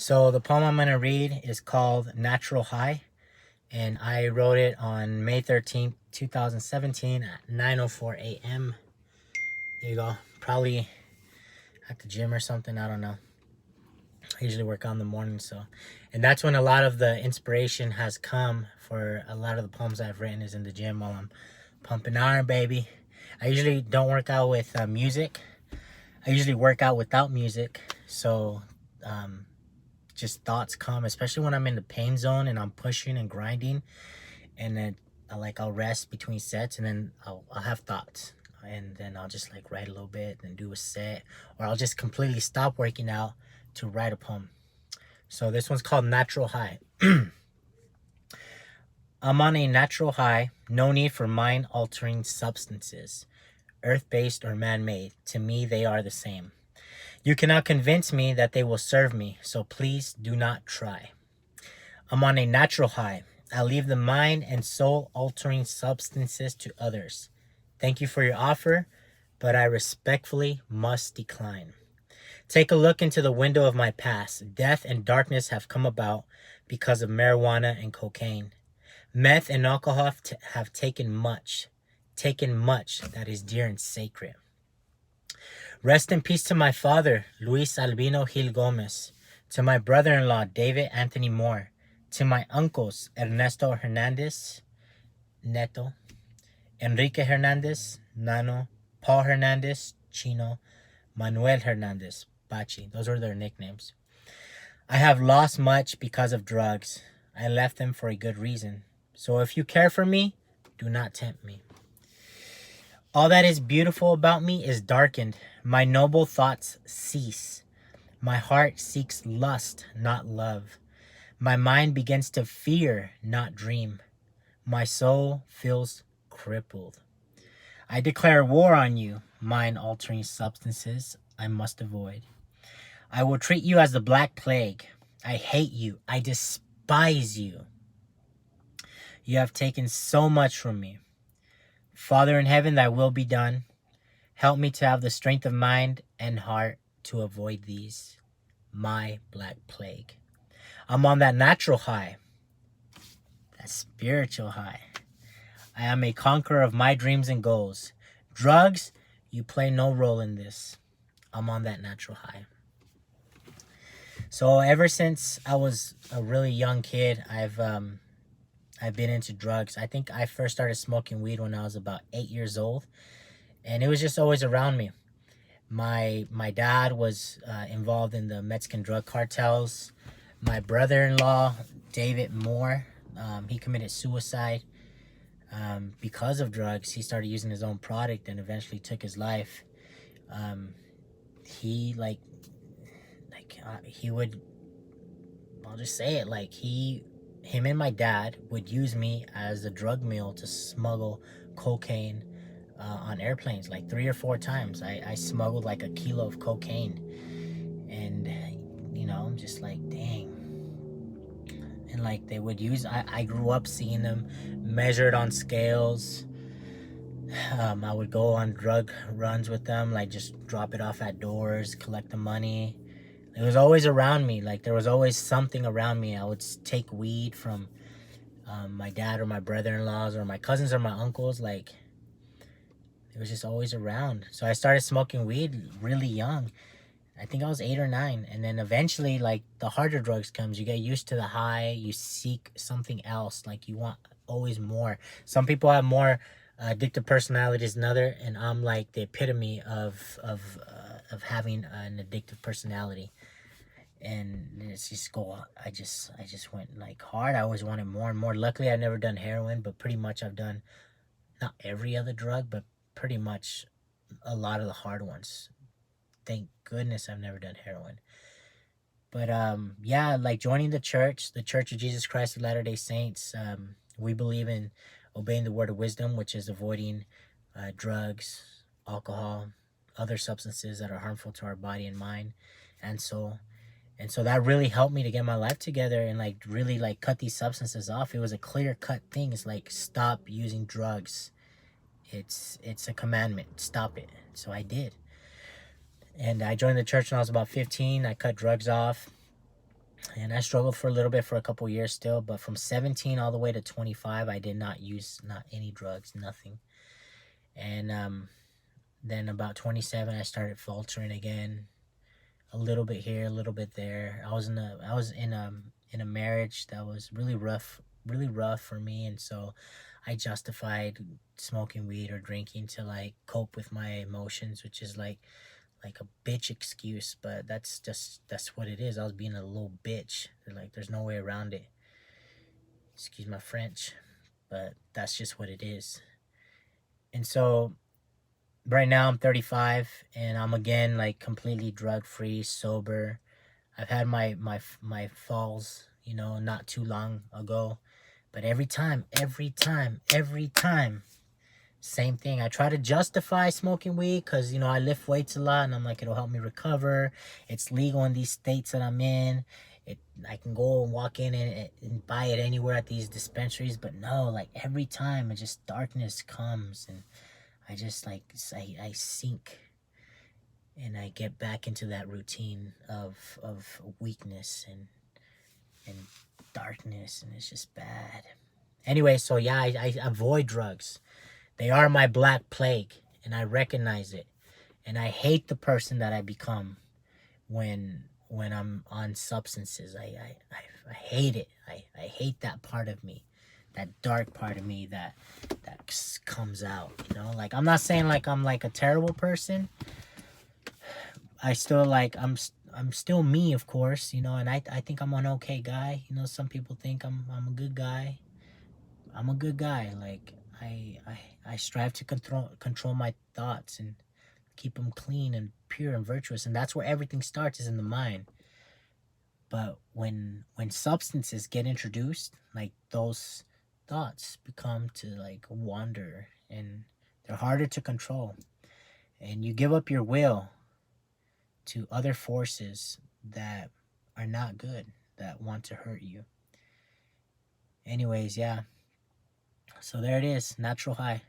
So the poem I'm going to read is called Natural High, and I wrote it on May 13th, 2017 at 9:04 a.m. Here you go. Probably at the gym or something. I don't know. I usually work out in the morning, and that's when a lot of the inspiration has come for a lot of the poems I've written is in the gym while I'm pumping iron, baby. I usually don't work out with music. I usually work out without music, so just thoughts come, especially when I'm in the pain zone and I'm pushing and grinding, and then I'll rest between sets, and then I'll have thoughts, and then I'll just like write a little bit and do a set, or I'll just completely stop working out to write a poem. So this one's called Natural High. I'm on a natural high, no need for mind-altering substances, earth-based or man-made. To me, they are the same. You cannot convince me that they will serve me, so please do not try. I'm on a natural high. I leave the mind and soul-altering substances to others. Thank you for your offer, but I respectfully must decline. Take a look into the window of my past. Death and darkness have come about because of marijuana and cocaine. Meth and alcohol have taken much that is dear and sacred. Rest in peace to my father, Luis Albino Gil Gomez, to my brother-in-law, David Anthony Moore, to my uncles, Ernesto Hernandez, Neto, Enrique Hernandez, Nano, Paul Hernandez, Chino, Manuel Hernandez, Pachi. Those were their nicknames. I have lost much because of drugs. I left them for a good reason. So if you care for me, do not tempt me. All that is beautiful about me is darkened. My noble thoughts cease. My heart seeks lust, not love. My mind begins to fear, not dream. My soul feels crippled. I declare war on you, mind-altering substances I must avoid. I will treat you as the Black Plague. I hate you. I despise you. You have taken so much from me. Father in heaven, thy will be done. Help me to have the strength of mind and heart to avoid these, my Black Plague. I'm on that natural high, that spiritual high. I am a conqueror of my dreams and goals. Drugs, you play no role in this. I'm on that natural high. So ever since I was a really young kid, I've been into drugs. I think I first started smoking weed when I was about 8 years old, and it was just always around me. My dad was involved in the Mexican drug cartels. My brother-in-law, David Moore, he committed suicide because of drugs. He started using his own product and eventually took his life. He he would, I'll just say it, like him and my dad would use me as a drug mule to smuggle cocaine on airplanes, like 3 or 4 times. I smuggled like a kilo of cocaine, and I'm just like, dang. And like they would use, I grew up seeing them measured on scales. I would go on drug runs with them, like just drop it off at doors, collect the money. It was always around me. Like there was always something around me. I would take weed from my dad or my brother-in-laws or my cousins or my uncles. Like it was just always around. So I started smoking weed really young. I think I was 8 or 9. And then eventually, like, the harder drugs comes. You get used to the high. You seek something else. Like, you want always more. Some people have more addictive personalities than other, and I'm like the epitome of having an addictive personality. And it's just I just went like hard. I always wanted more and more. Luckily, I've never done heroin, but pretty much I've done not every other drug, but pretty much a lot of the hard ones. Thank goodness I've never done heroin. But yeah, like joining the Church of Jesus Christ of Latter-day Saints, we believe in obeying the word of wisdom, which is avoiding drugs, alcohol, other substances that are harmful to our body and mind and soul. And so that really helped me to get my life together and like really like cut these substances off. It was a clear-cut thing. It's like, stop using drugs. It's a commandment. Stop it. So I did. And I joined the church when I was about 15. I cut drugs off. And I struggled for a little bit for a couple years still, but from 17 all the way to 25, I did not use not any drugs, nothing. And then about 27, I started faltering again, a little bit here, a little bit there. I was in a marriage that was really rough for me, and so I justified smoking weed or drinking to like cope with my emotions, which is like a bitch excuse, but that's what it is. I was being a little bitch. Like there's no way around it. Excuse my French, but that's just what it is. And so right now I'm 35 and I'm again like completely drug free, sober. I've had my falls, you know, not too long ago, but every time, same thing. I try to justify smoking weed because, you know, I lift weights a lot and I'm like, it'll help me recover. It's legal in these states that I'm in. I can go and walk in and buy it anywhere at these dispensaries, but no, like every time it just darkness comes and I just like I sink and I get back into that routine of weakness and darkness, and it's just bad. Anyway, so yeah, I avoid drugs. They are my black plague, and I recognize it. And I hate the person that I become when I'm on substances. I hate it. I hate that part of me, that dark part of me that comes out. You know, like I'm not saying like I'm like a terrible person. I still like I'm still me, of course. You know, and I think I'm an okay guy. You know, some people think I'm a good guy. I'm a good guy. Like I strive to control my thoughts and keep them clean and pure and virtuous, and that's where everything starts, is in the mind. But when substances get introduced, like those thoughts become to like wander, and they're harder to control, and you give up your will to other forces that are not good, that want to hurt you. Anyways, yeah, so there it is, natural high.